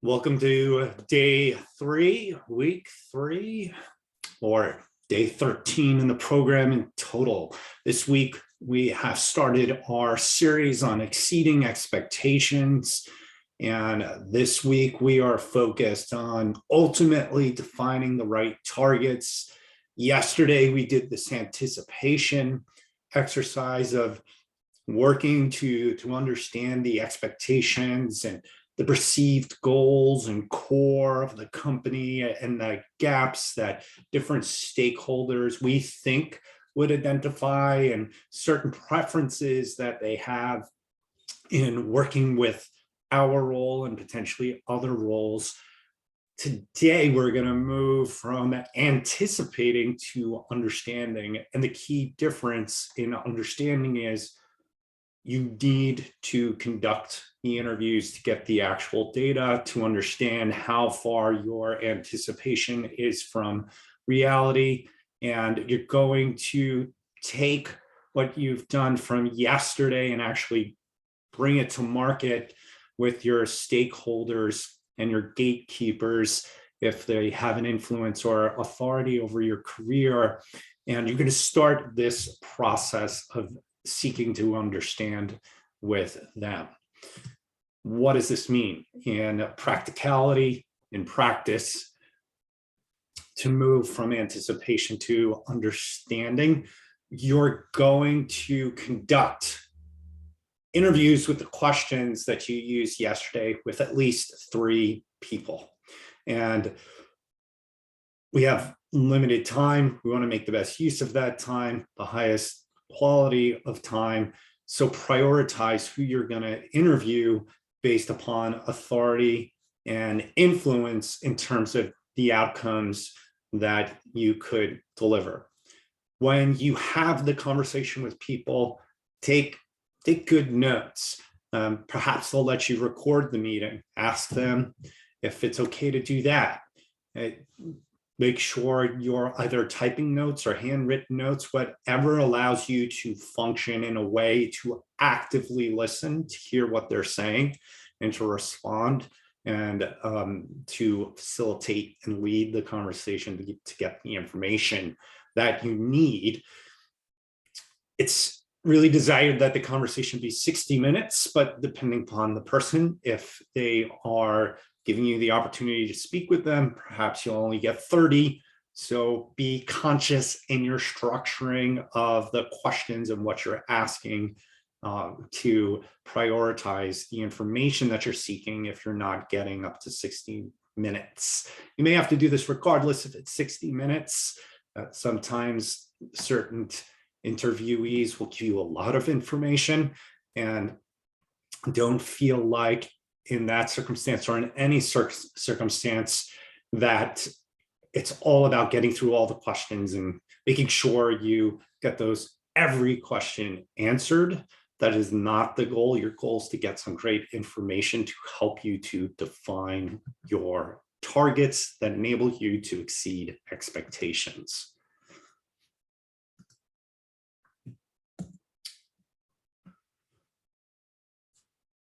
Welcome to day 3, week 3, or day 13 in the program in total. This week, we have started our series on exceeding expectations. And this week, we are focused on ultimately defining the right targets. Yesterday, we did this anticipation exercise of working to understand the expectations and the perceived goals and core of the company and the gaps that different stakeholders we think would identify and certain preferences that they have in working with our role and potentially other roles. Today, we're going to move from anticipating to understanding. And the key difference in understanding is you need to conduct the interviews to get the actual data to understand how far your anticipation is from reality. And you're going to take what you've done from yesterday and actually bring it to market with your stakeholders and your gatekeepers if they have an influence or authority over your career. And you're going to start this process of seeking to understand with them. What does this mean in practicality, in practice? To move from anticipation to understanding, you're going to conduct interviews with the questions that you used yesterday with at least 3 people. And we have limited time. We want to make the best use of that time, the highest quality of time. So prioritize who you're going to interview based upon authority and influence in terms of the outcomes that you could deliver. When you have the conversation with people, take good notes. Perhaps they'll let you record the meeting. Ask them if it's okay to do that. Make sure you're either typing notes or handwritten notes, whatever allows you to function in a way to actively listen, to hear what they're saying, and to respond, and to facilitate and lead the conversation to get the information that you need. It's really desired that the conversation be 60 minutes, but depending upon the person, if they are giving you the opportunity to speak with them, perhaps you'll only get 30. So be conscious in your structuring of the questions and what you're asking to prioritize the information that you're seeking if you're not getting up to 60 minutes. You may have to do this regardless if it's 60 minutes. Sometimes certain interviewees will give you a lot of information, and don't feel like in that circumstance or in any circumstance that it's all about getting through all the questions and making sure you get every question answered. That is not the goal. Your goal is to get some great information to help you to define your targets that enable you to exceed expectations.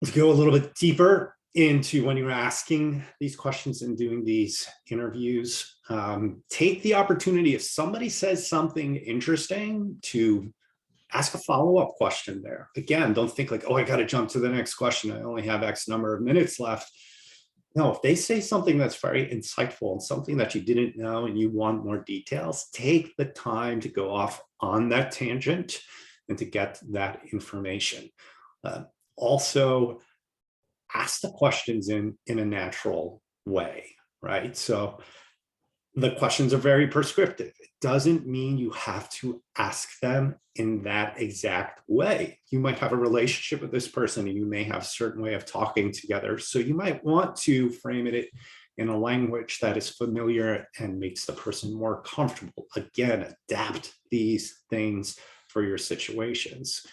To go a little bit deeper into when you're asking these questions and doing these interviews, take the opportunity if somebody says something interesting to ask a follow-up question there. Again, don't think like, oh, I got to jump to the next question. I only have X number of minutes left. No, if they say something that's very insightful and something that you didn't know and you want more details, take the time to go off on that tangent and to get that information. Also, ask the questions in a natural way, right? So the questions are very prescriptive. It doesn't mean you have to ask them in that exact way. You might have a relationship with this person and you may have a certain way of talking together. So you might want to frame it in a language that is familiar and makes the person more comfortable. Again, adapt these things for your situations.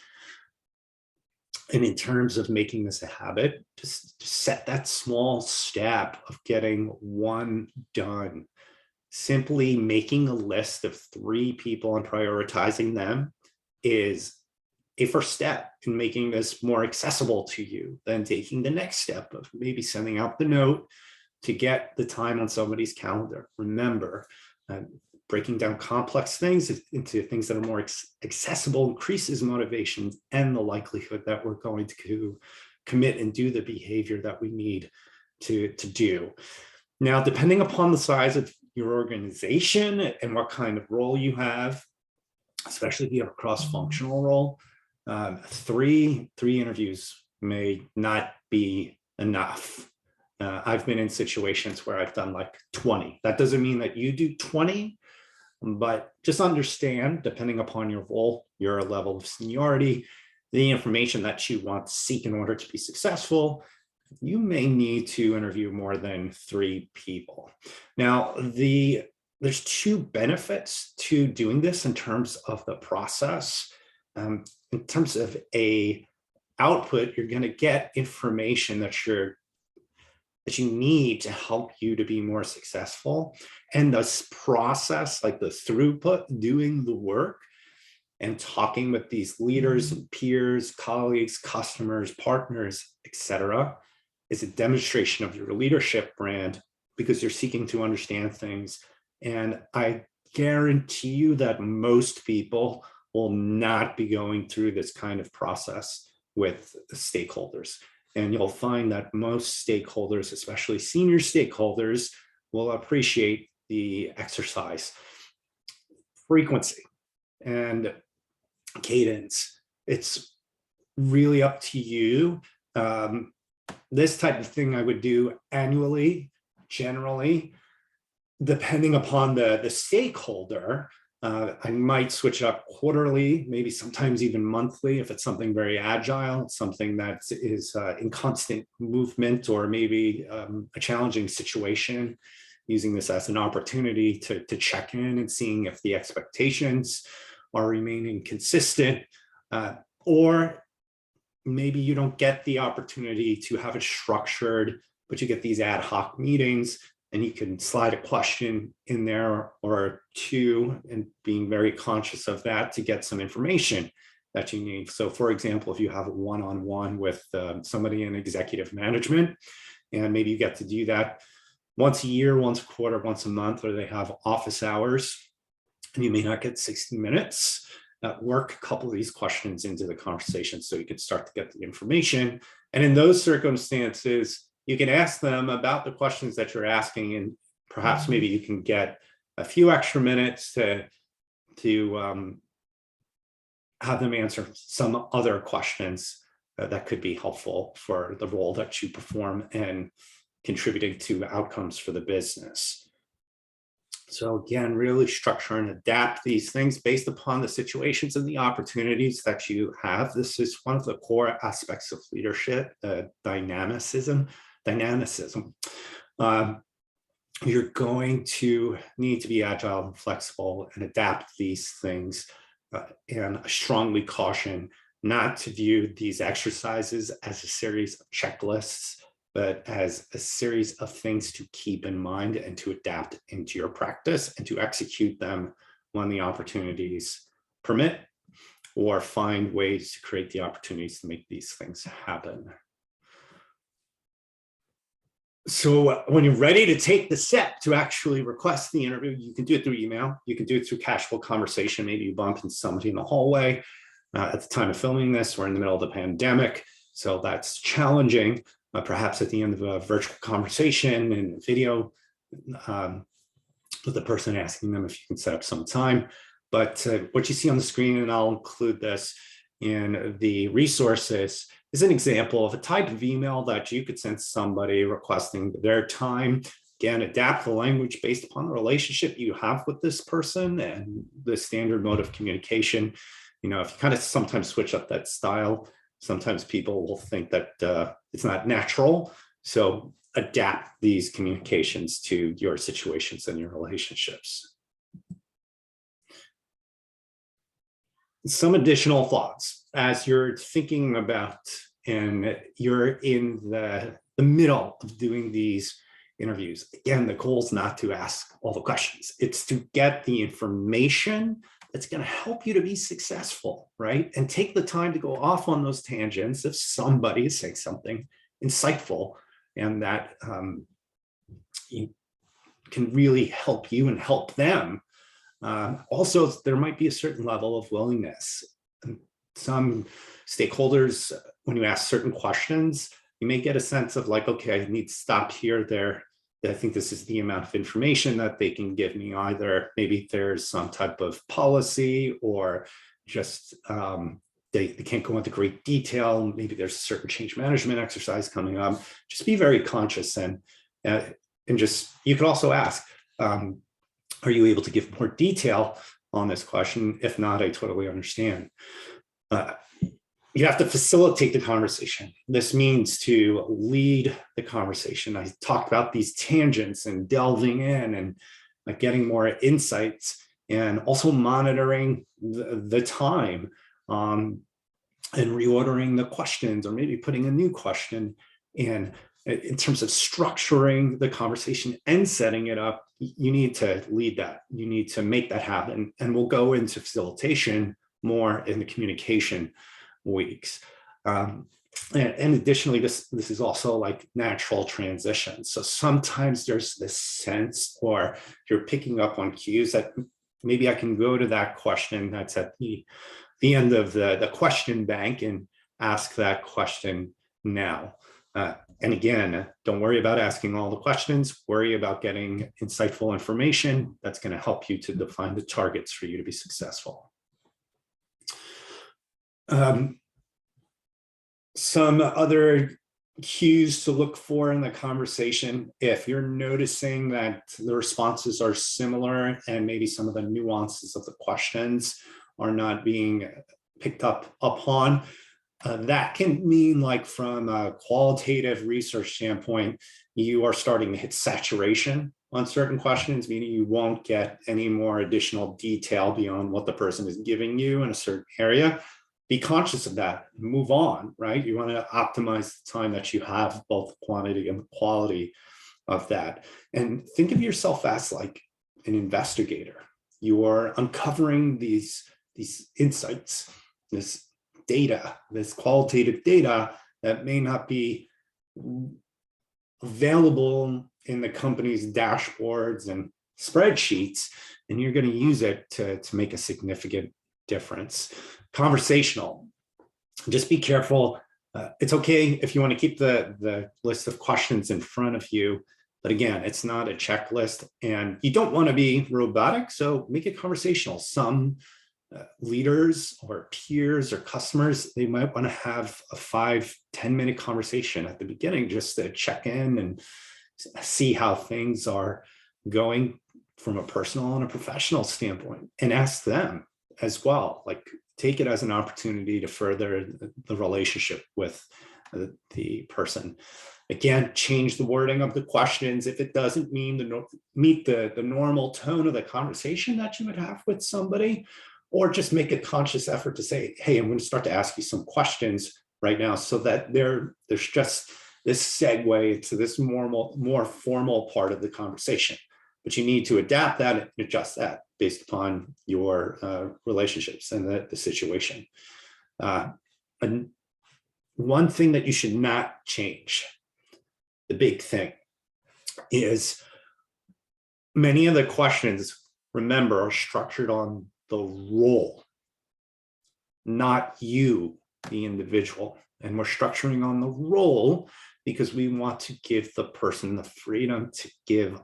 And in terms of making this a habit, just set that small step of getting one done. Simply making a list of 3 people and prioritizing them is a first step in making this more accessible to you. Then taking the next step of maybe sending out the note to get the time on somebody's calendar. Remember, breaking down complex things into things that are more accessible increases motivation and the likelihood that we're going to commit and do the behavior that we need to do. Now, depending upon the size of your organization and what kind of role you have, especially if you have a cross-functional role, three interviews may not be enough. I've been in situations where I've done like 20. That doesn't mean that you do 20, but just understand, depending upon your role, your level of seniority, the information that you want to seek in order to be successful, you may need to interview more than 3 people. Now, there's 2 benefits to doing this in terms of the process. In terms of a output, you're going to get information that you need to help you to be more successful. And this process, like the throughput, doing the work and talking with these leaders and peers, colleagues, customers, partners, etc., is a demonstration of your leadership brand, because you're seeking to understand things. And I guarantee you that most people will not be going through this kind of process with stakeholders. And you'll find that most stakeholders, especially senior stakeholders, will appreciate the exercise. Frequency and cadence, it's really up to you. This type of thing I would do annually, generally. Depending upon the stakeholder, I might switch up quarterly, maybe sometimes even monthly if it's something very agile, something that is in constant movement, or maybe a challenging situation, using this as an opportunity to check in and seeing if the expectations are remaining consistent, or maybe you don't get the opportunity to have it structured, but you get these ad hoc meetings, and you can slide a question in there or 2, and being very conscious of that to get some information that you need. So for example, if you have a one-on-one with somebody in executive management, and maybe you get to do that once a year, once a quarter, once a month, or they have office hours, and you may not get 60 minutes, work a couple of these questions into the conversation so you can start to get the information. And in those circumstances, you can ask them about the questions that you're asking, and perhaps maybe you can get a few extra minutes to have them answer some other questions that could be helpful for the role that you perform and contributing to outcomes for the business. So again, really structure and adapt these things based upon the situations and the opportunities that you have. This is one of the core aspects of leadership, dynamicism. You're going to need to be agile and flexible and adapt these things. And I strongly caution not to view these exercises as a series of checklists, but as a series of things to keep in mind and to adapt into your practice and to execute them when the opportunities permit, or find ways to create the opportunities to make these things happen. So when you're ready to take the step to actually request the interview, you can do it through email. You can do it through casual conversation. Maybe you bump into somebody in the hallway. At the time of filming this, we're in the middle of the pandemic, so that's challenging. Perhaps at the end of a virtual conversation and video with the person, asking them if you can set up some time. But what you see on the screen, and I'll include this in the resources, is an example of a type of email that you could send somebody requesting their time. Again, adapt the language based upon the relationship you have with this person and the standard mode of communication. You know, if you kind of sometimes switch up that style, sometimes people will think that it's not natural. So adapt these communications to your situations and your relationships. Some additional thoughts as you're thinking about, and you're in the middle of doing these interviews. Again, the goal is not to ask all the questions. It's to get the information that's going to help you to be successful, right? And take the time to go off on those tangents if somebody is saying something insightful and that can really help you and help them. Also, there might be a certain level of willingness. Some stakeholders, when you ask certain questions, you may get a sense of like, okay, I need to stop here, there. I think this is the amount of information that they can give me. Either maybe there's some type of policy, or just they can't go into great detail. Maybe there's a certain change management exercise coming up. Just be very conscious, and just, you could also ask, are you able to give more detail on this question? If not, I totally understand. You have to facilitate the conversation. This means to lead the conversation. I talked about these tangents and delving in and getting more insights, and also monitoring the time, and reordering the questions, or maybe putting a new question in. In terms of structuring the conversation and setting it up, you need to lead that. You need to make that happen. And we'll go into facilitation more in the communication weeks. And additionally, this is also like natural transition. So sometimes there's this sense, or you're picking up on cues that maybe I can go to that question that's at the end of the question bank and ask that question now. And again, don't worry about asking all the questions. Worry about getting insightful information that's going to help you to define the targets for you to be successful. Some other cues to look for in the conversation: if you're noticing that the responses are similar and maybe some of the nuances of the questions are not being picked up upon, that can mean, like, from a qualitative research standpoint, you are starting to hit saturation on certain questions, meaning you won't get any more additional detail beyond what the person is giving you in a certain area. Be conscious of that. Move on, right? You want to optimize the time that you have, both quantity and quality of that. And think of yourself as like an investigator. You are uncovering these insights, this data, this qualitative data that may not be available in the company's dashboards and spreadsheets, and you're going to use it to make a significant difference. Conversational. Just be careful. It's okay if you want to keep the list of questions in front of you, but again, it's not a checklist, and you don't want to be robotic, so make it conversational. Some leaders or peers or customers, they might want to have a 5-10 minute conversation at the beginning, just to check in and see how things are going from a personal and a professional standpoint, and ask them as well. Like, take it as an opportunity to further the relationship with the person. Again, change the wording of the questions if it doesn't meet the normal tone of the conversation that you would have with somebody, or just make a conscious effort to say, hey, I'm going to start to ask you some questions right now, so that there's just this segue to this more formal part of the conversation. But you need to adapt that and adjust that based upon your relationships and the situation. And one thing that you should not change, the big thing, is many of the questions, remember, are structured on the role, not you, the individual. And we're structuring on the role because we want to give the person the freedom to give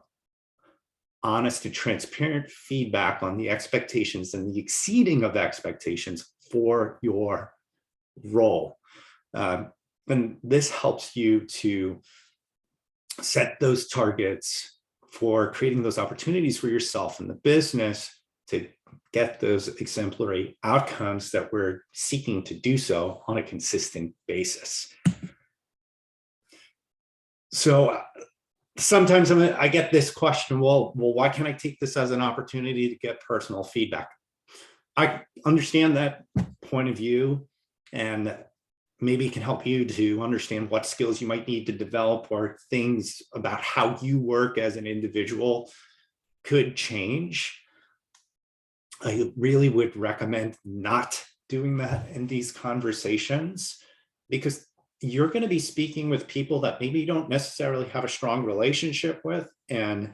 honest and transparent feedback on the expectations and the exceeding of expectations for your role. And this helps you to set those targets for creating those opportunities for yourself and the business to get those exemplary outcomes that we're seeking to do so on a consistent basis. So sometimes I get this question, well, why can't I take this as an opportunity to get personal feedback? I understand that point of view, and maybe it can help you to understand what skills you might need to develop, or things about how you work as an individual could change. I really would recommend not doing that in these conversations, because you're going to be speaking with people that maybe you don't necessarily have a strong relationship with, and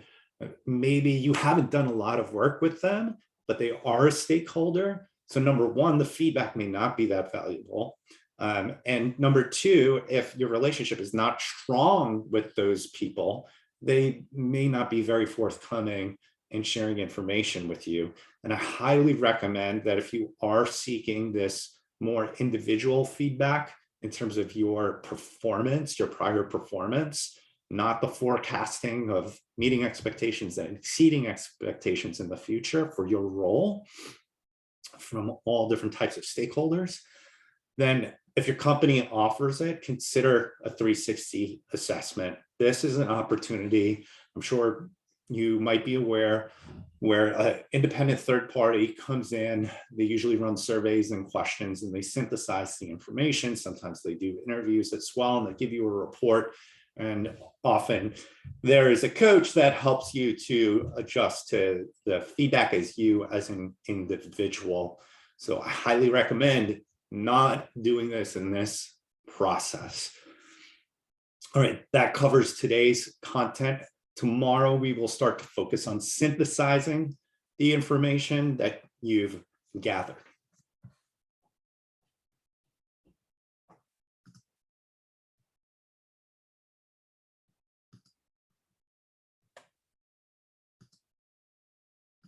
maybe you haven't done a lot of work with them, but they are a stakeholder. So number one, the feedback may not be that valuable. And number two, if your relationship is not strong with those people, they may not be very forthcoming in sharing information with you. And I highly recommend that if you are seeking this more individual feedback in terms of your performance, your prior performance, not the forecasting of meeting expectations and exceeding expectations in the future for your role from all different types of stakeholders, then if your company offers it, consider a 360 assessment. This is an opportunity, I'm sure you might be aware, where an independent third party comes in. They usually run surveys and questions, and they synthesize the information. Sometimes they do interviews as well, and they give you a report. And often there is a coach that helps you to adjust to the feedback as you as an individual. So I highly recommend not doing this in this process. All right, that covers today's content. Tomorrow, we will start to focus on synthesizing the information that you've gathered.